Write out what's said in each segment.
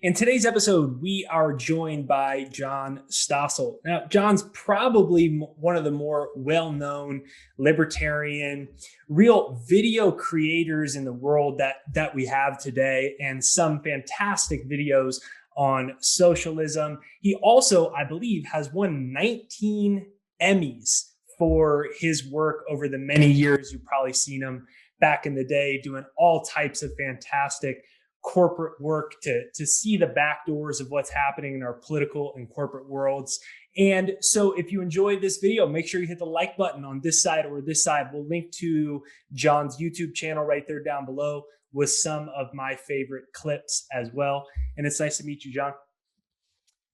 In today's episode, we are joined by John Stossel. Now, John's probably one of the more well known libertarian, real video creators in the world that we have today, and some fantastic videos on socialism. He also, I believe, has won 19 Emmys for his work over the many years. You've probably seen him back in the day doing all types of fantastic corporate work to see the back doors of what's happening in our political and corporate worlds. And so if you enjoyed this video, make sure you hit the like button on this side or this side. We'll link to John's YouTube channel right there down below with some of my favorite clips as well. And it's nice to meet you, John.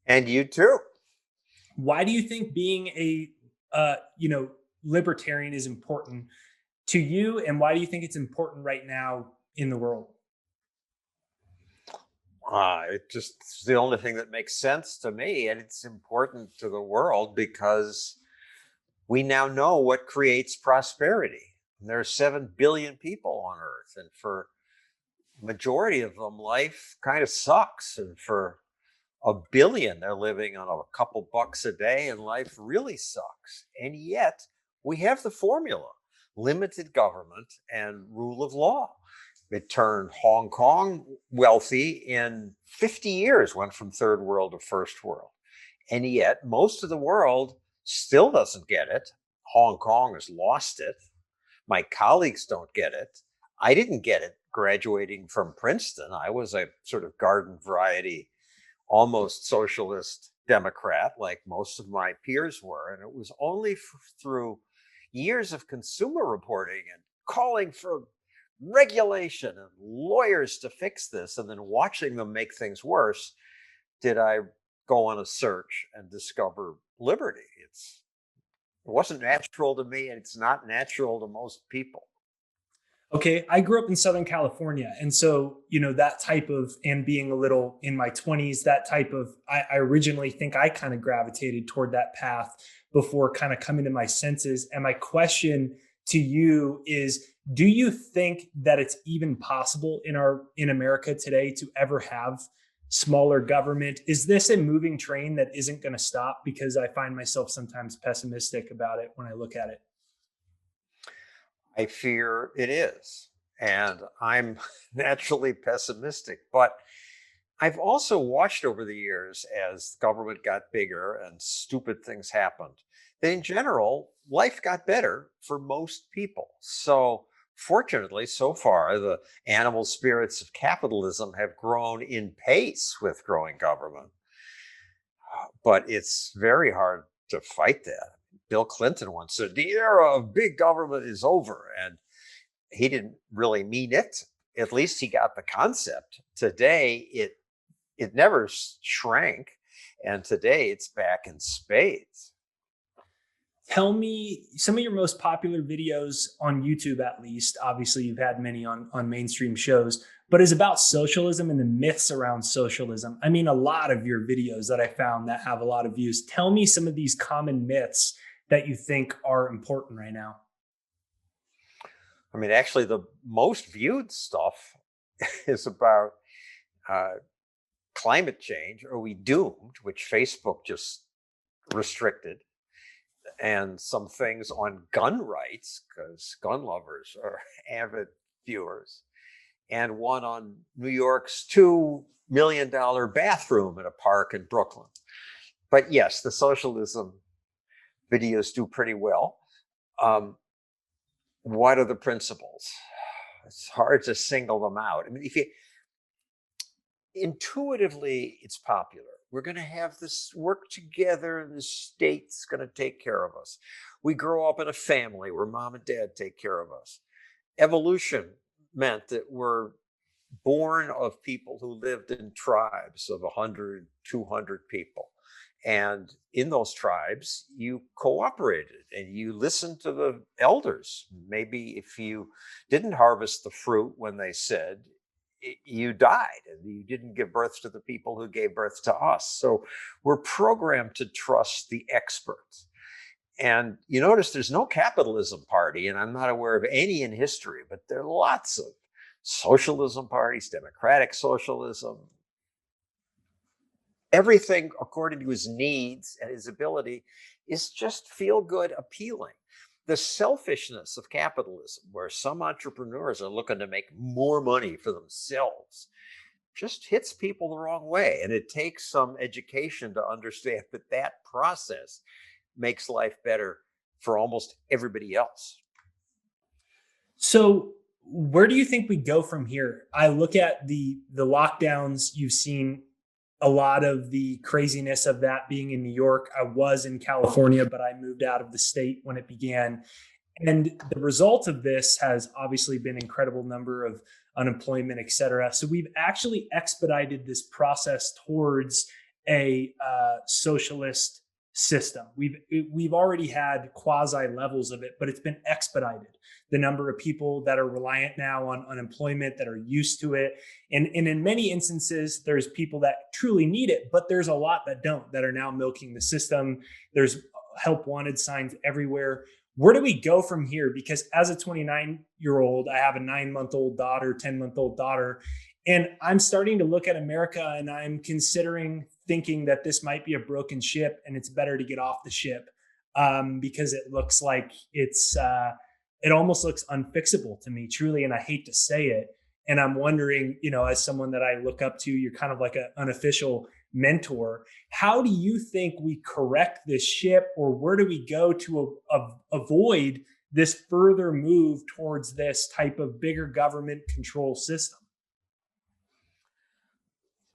And you too. Why do you think being a libertarian is important to you, and why do you think it's important right now in the world? It's the only thing that makes sense to me, and it's important to the world because we now know what creates prosperity. And there are 7 billion people on Earth, and for majority of them, life kind of sucks. And for a billion, they're living on a couple bucks a day, and life really sucks. And yet, we have the formula: limited government and rule of law. It turned Hong Kong wealthy in 50 years, went from third world to first world. And yet most of the world still doesn't get it. Hong Kong has lost it. My colleagues don't get it. I didn't get it graduating from Princeton. I was a sort of garden variety, almost socialist Democrat, like most of my peers were. And it was only through years of consumer reporting and calling for regulation and lawyers to fix this, and then watching them make things worse, did I go on a search and discover liberty. It wasn't natural to me, and it's not natural to most people. Okay, I grew up in Southern California. And so, that type of, and being a little in my 20s, that type of, I originally think I kind of gravitated toward that path before kind of coming to my senses. And my question to you is, do you think that it's even possible in America today to ever have smaller government? Is this a moving train that isn't going to stop? Because I find myself sometimes pessimistic about it when I look at it. I fear it is. And I'm naturally pessimistic. But I've also watched over the years, as government got bigger and stupid things happened, that in general, life got better for most people. So fortunately, so far, the animal spirits of capitalism have grown in pace with growing government. But it's very hard to fight that. Bill Clinton once said, the era of big government is over. And he didn't really mean it. At least he got the concept. Today, it never shrank. And today it's back in spades. Tell me some of your most popular videos on YouTube, at least. Obviously, you've had many on mainstream shows, but is about socialism and the myths around socialism. I mean, a lot of your videos that I found that have a lot of views. Tell me some of these common myths that you think are important right now. I mean, actually, the most viewed stuff is about climate change. Are we doomed? Which Facebook just restricted. And some things on gun rights, because gun lovers are avid viewers. And one on New York's $2 million bathroom in a park in Brooklyn. But yes, the socialism videos do pretty well. What are the principles? It's hard to single them out. I mean, intuitively, it's popular. We're going to have this work together, and the state's going to take care of us. We grow up in a family where mom and dad take care of us. Evolution meant that we're born of people who lived in tribes of 100, 200 people. And in those tribes, you cooperated and you listened to the elders. Maybe if you didn't harvest the fruit when they said, you died and you didn't give birth to the people who gave birth to us. So we're programmed to trust the experts. And you notice there's no capitalism party, and I'm not aware of any in history, but there are lots of socialism parties, democratic socialism, everything according to his needs and his ability is just feel good, appealing. The selfishness of capitalism, where some entrepreneurs are looking to make more money for themselves, just hits people the wrong way. And it takes some education to understand that that process makes life better for almost everybody else. So where do you think we go from here? I look at the lockdowns. You've seen a lot of the craziness of that being in New York. I was in California, but I moved out of the state when it began. And the result of this has obviously been incredible number of unemployment, et cetera. So we've actually expedited this process towards a socialist system. We've already had quasi levels of it, but it's been expedited. The number of people that are reliant now on unemployment, that are used to it, and in many instances, there's people that truly need it, but there's a lot that don't, that are now milking the system. There's help wanted signs everywhere. Where do we go from here? Because as a 29-year-old, I have a 9-month-old daughter, 10-month-old daughter, and I'm starting to look at America and I'm considering thinking that this might be a broken ship and it's better to get off the ship, because it looks like it almost looks unfixable to me, truly. And I hate to say it. And I'm wondering, as someone that I look up to, you're kind of like an unofficial mentor. How do you think we correct this ship, or where do we go to avoid this further move towards this type of bigger government control system?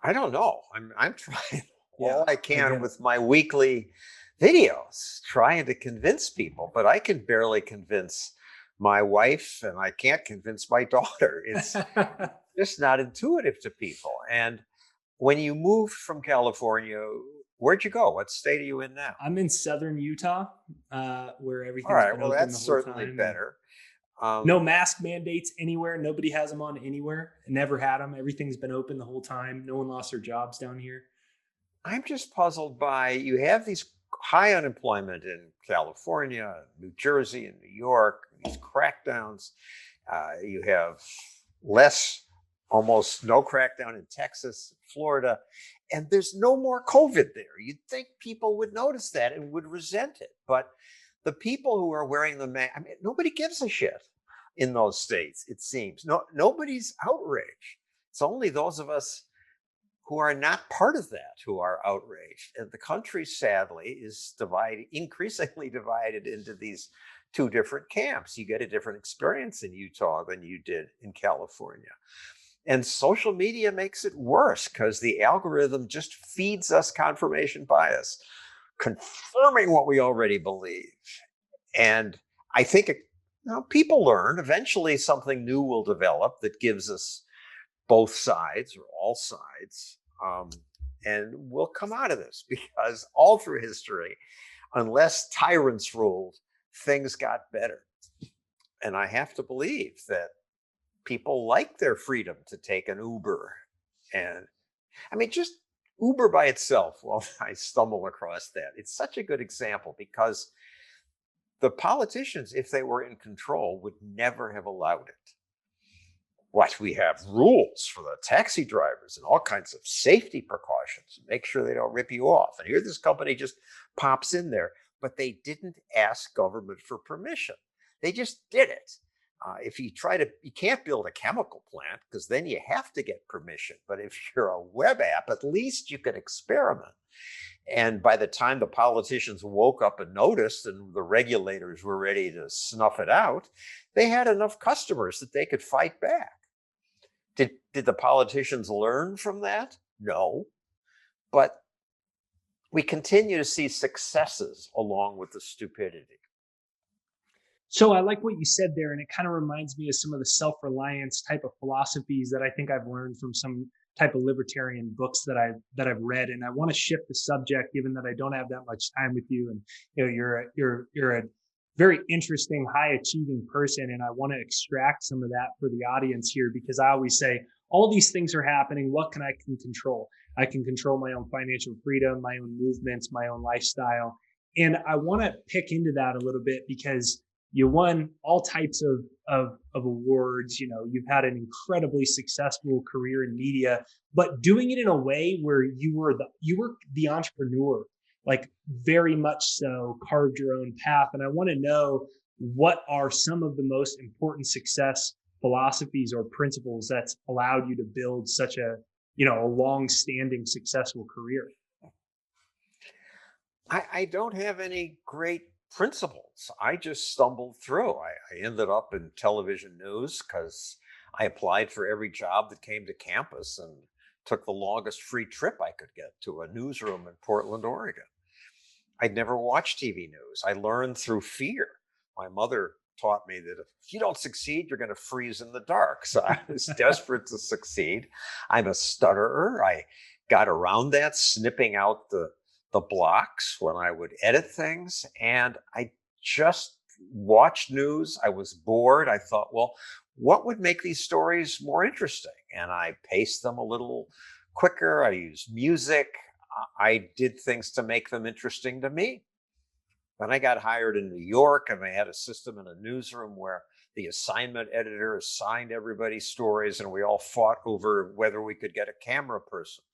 I don't know. I'm trying Yeah, all I I can get it. with my weekly videos, trying to convince people, but I can barely convince my wife, and I can't convince my daughter. It's just not intuitive to people. And when you moved from California, where'd you go? What state are you in now? I'm in southern Utah, where All everything's right, been well, open that's the whole certainly time. And better. no mask mandates anywhere. Nobody has them on anywhere. Never had them. Everything's been open the whole time. No one lost their jobs down here. I'm just puzzled by, you have these high unemployment in California, New Jersey, and New York, these crackdowns. You have less, almost no crackdown in Texas, Florida, and there's no more COVID there. You'd think people would notice that and would resent it. But the people who are wearing the mask, I mean, nobody gives a shit in those states, it seems. No, nobody's outraged. It's only those of us who are not part of that who are outraged. And the country, sadly, is increasingly divided into these two different camps. You get a different experience in Utah than you did in California. And social media makes it worse because the algorithm just feeds us confirmation bias, confirming what we already believe. And I think people learn. Eventually, something new will develop that gives us both sides or all sides. And we'll come out of this, because all through history, unless tyrants ruled, things got better. And I have to believe that people like their freedom to take an Uber. And I mean, just Uber by itself, well, I stumble across that. It's such a good example, because the politicians, if they were in control, would never have allowed it. What, we have rules for the taxi drivers and all kinds of safety precautions, make sure they don't rip you off. And here this company just pops in there, but they didn't ask government for permission. They just did it. If you you can't build a chemical plant, because then you have to get permission. But if you're a web app, at least you can experiment. And by the time the politicians woke up and noticed, and the regulators were ready to snuff it out, they had enough customers that they could fight back. Did the politicians learn from that? No. But we continue to see successes along with the stupidity. So I like what you said there, and it kind of reminds me of some of the self-reliance type of philosophies that I think I've learned from some type of libertarian books that I've read. And I want to shift the subject, given that I don't have that much time with you, and you're a very interesting, high achieving person, and I want to extract some of that for the audience here, because I always say all these things are happening. What can I control? I can control my own financial freedom, my own movements, my own lifestyle, and I want to pick into that a little bit, because You won all types of awards. You've had an incredibly successful career in media, but doing it in a way where you were the entrepreneur, like very much so carved your own path. And I want to know, what are some of the most important success philosophies or principles that's allowed you to build such a long-standing successful career? I don't have any great principles. I just stumbled through. I ended up in television news because I applied for every job that came to campus and took the longest free trip I could get to a newsroom in Portland, Oregon. I'd never watched TV news. I learned through fear. My mother taught me that if you don't succeed, you're going to freeze in the dark. So I was desperate to succeed. I'm a stutterer. I got around that, snipping out the blocks when I would edit things. And I just watched news. I was bored. I thought, well, what would make these stories more interesting? And I paced them a little quicker. I used music. I did things to make them interesting to me. Then I got hired in New York, and they had a system in a newsroom where the assignment editor assigned everybody's stories, and we all fought over whether we could get a camera person.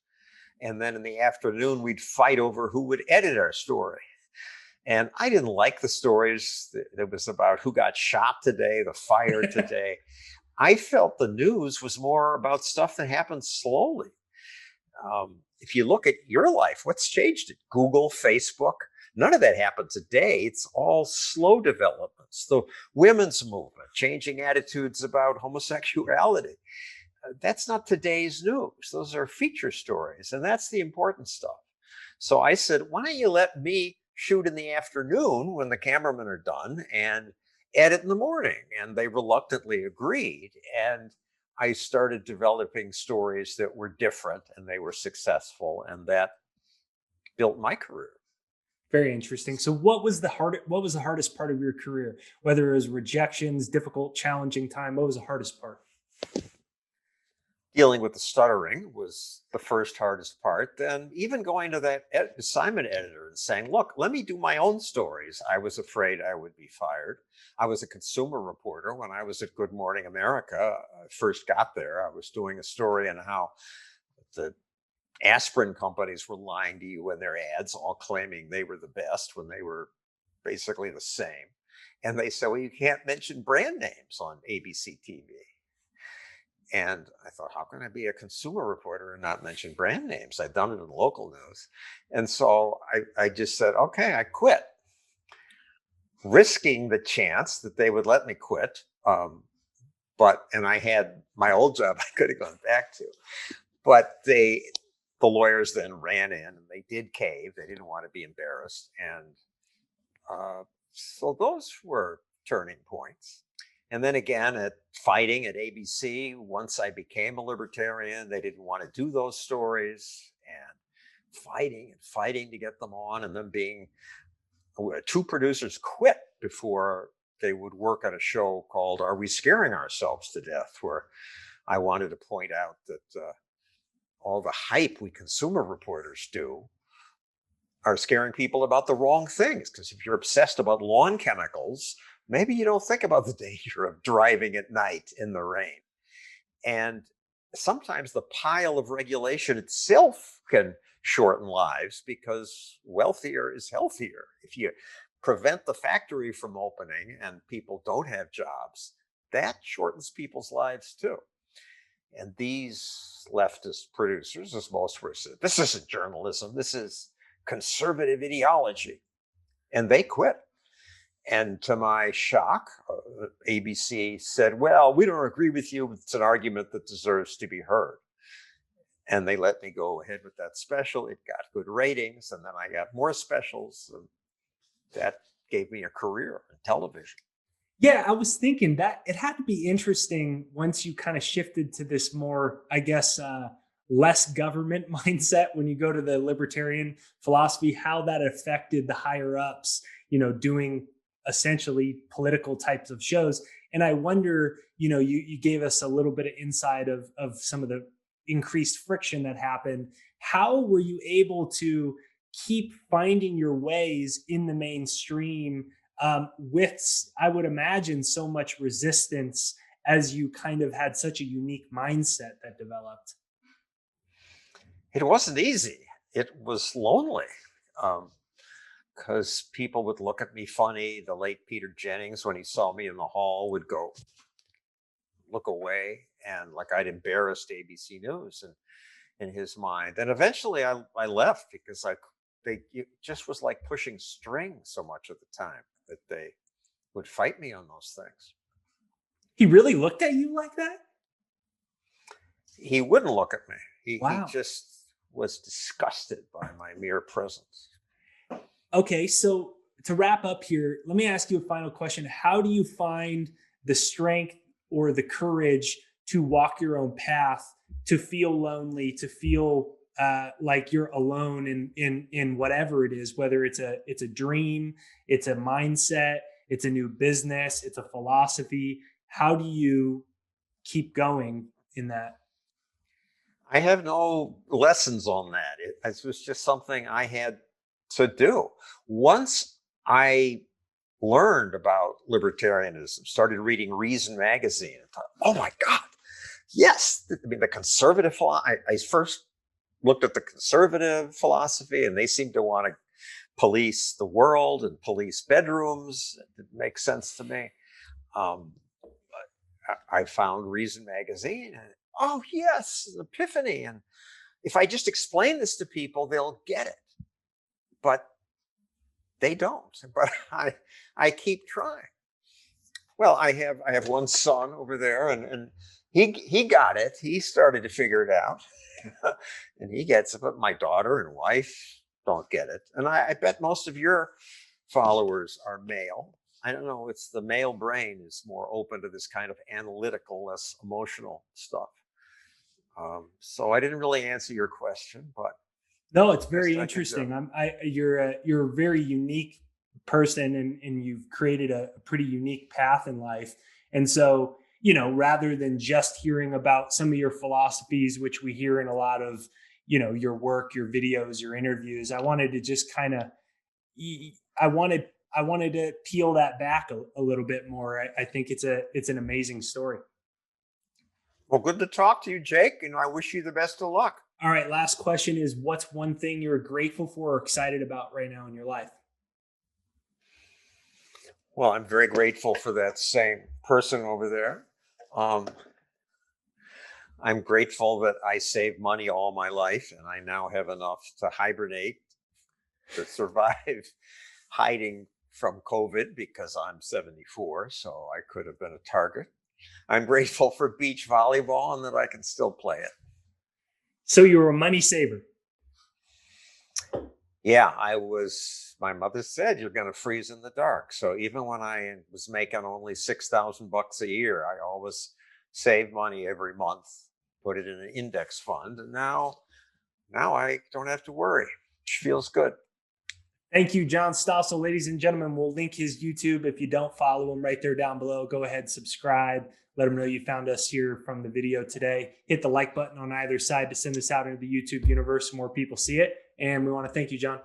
And then in the afternoon, we'd fight over who would edit our story. And I didn't like the stories. It was about who got shot today, the fire today. I felt the news was more about stuff that happened slowly. If you look at your life, what's changed it? Google, Facebook, none of that happened today. It's all slow developments. The women's movement, changing attitudes about homosexuality. That's not today's news. Those are feature stories, and that's the important stuff. So I said, why don't you let me shoot in the afternoon when the cameramen are done and edit in the morning? And they reluctantly agreed. And I started developing stories that were different, and they were successful, and that built my career. Very interesting. So what was the hardest part of your career? Whether it was rejections, difficult, challenging time, what was the hardest part? Dealing with the stuttering was the first hardest part. Then even going to that assignment editor and saying, look, let me do my own stories. I was afraid I would be fired. I was a consumer reporter when I was at Good Morning America. I first got there. I was doing a story on how the aspirin companies were lying to you in their ads, all claiming they were the best when they were basically the same. And they said, well, you can't mention brand names on ABC TV. And I thought, how can I be a consumer reporter and not mention brand names? I'd done it in local news. And so I just said, okay, I quit, risking the chance that they would let me quit. And I had my old job I could have gone back to. But the lawyers then ran in, and they did cave. They didn't want to be embarrassed. And so those were turning points. And then again, at fighting at ABC, once I became a libertarian, they didn't want to do those stories, and fighting to get them on. And then two producers quit before they would work on a show called Are We Scaring Ourselves to Death? Where I wanted to point out that all the hype we consumer reporters do are scaring people about the wrong things. Because if you're obsessed about lawn chemicals, maybe you don't think about the danger of driving at night in the rain. And sometimes the pile of regulation itself can shorten lives, because wealthier is healthier. If you prevent the factory from opening and people don't have jobs, that shortens people's lives too. And these leftist producers, as most were said, this isn't journalism, this is conservative ideology. And they quit. And to my shock, ABC said, well, we don't agree with you. It's an argument that deserves to be heard. And they let me go ahead with that special. It got good ratings. And then I got more specials. And that gave me a career in television. Yeah, I was thinking that it had to be interesting once you kind of shifted to this more, I guess, less government mindset when you go to the libertarian philosophy, how that affected the higher ups, doing essentially political types of shows. And I wonder, you gave us a little bit of insight of some of the increased friction that happened. How were you able to keep finding your ways in the mainstream with, I would imagine, so much resistance as you kind of had such a unique mindset that developed. It wasn't easy. It was lonely. Because people would look at me funny. The late Peter Jennings, when he saw me in the hall, would go look away, and like I'd embarrassed ABC News in his mind. And eventually I left because it just was like pushing strings so much of the time that they would fight me on those things. He really looked at you like that? He wouldn't look at me. He Wow. just was disgusted by my mere presence. Okay, so to wrap up here, let me ask you a final question. How do you find the strength or the courage to walk your own path, to feel lonely, to feel like you're alone in whatever it is, whether it's a dream, it's a mindset, it's a new business, it's a philosophy? How do you keep going in that? I have no lessons on that. It was just something I had to do. Once I learned about libertarianism, started reading Reason magazine, and thought, oh my God, yes. I mean, the conservative, I first looked at the conservative philosophy, and they seemed to want to police the world and police bedrooms. It didn't make sense to me. I found Reason magazine, and oh yes, an epiphany. And if I just explain this to people, they'll get it. But they don't. But I keep trying. Well, I have one son over there, and he got it. He started to figure it out, and he gets it. But my daughter and wife don't get it. And I bet most of your followers are male. I don't know. It's the male brain is more open to this kind of analytical, less emotional stuff. So I didn't really answer your question, but No, it's very interesting. You're a very unique person, and you've created a pretty unique path in life. And so, rather than just hearing about some of your philosophies, which we hear in a lot of, your work, your videos, your interviews, I wanted to just kind of, I wanted to peel that back a little bit more. I think it's an amazing story. Well, good to talk to you, Jake, and I wish you the best of luck. All right, last question is, what's one thing you're grateful for or excited about right now in your life? Well, I'm very grateful for that same person over there. I'm grateful that I saved money all my life, and I now have enough to hibernate, to survive hiding from COVID, because I'm 74, so I could have been a target. I'm grateful for beach volleyball and that I can still play it. So you're a money saver. Yeah, my mother said you're going to freeze in the dark. So even when I was making only $6,000 a year, I always saved money every month, put it in an index fund. And now I don't have to worry. It feels good. Thank you, John Stossel. Ladies and gentlemen, we'll link his YouTube. If you don't follow him, right there down below, go ahead, subscribe. Let him know you found us here from the video today. Hit the like button on either side to send this out into the YouTube universe so more people see it. And we want to thank you, John.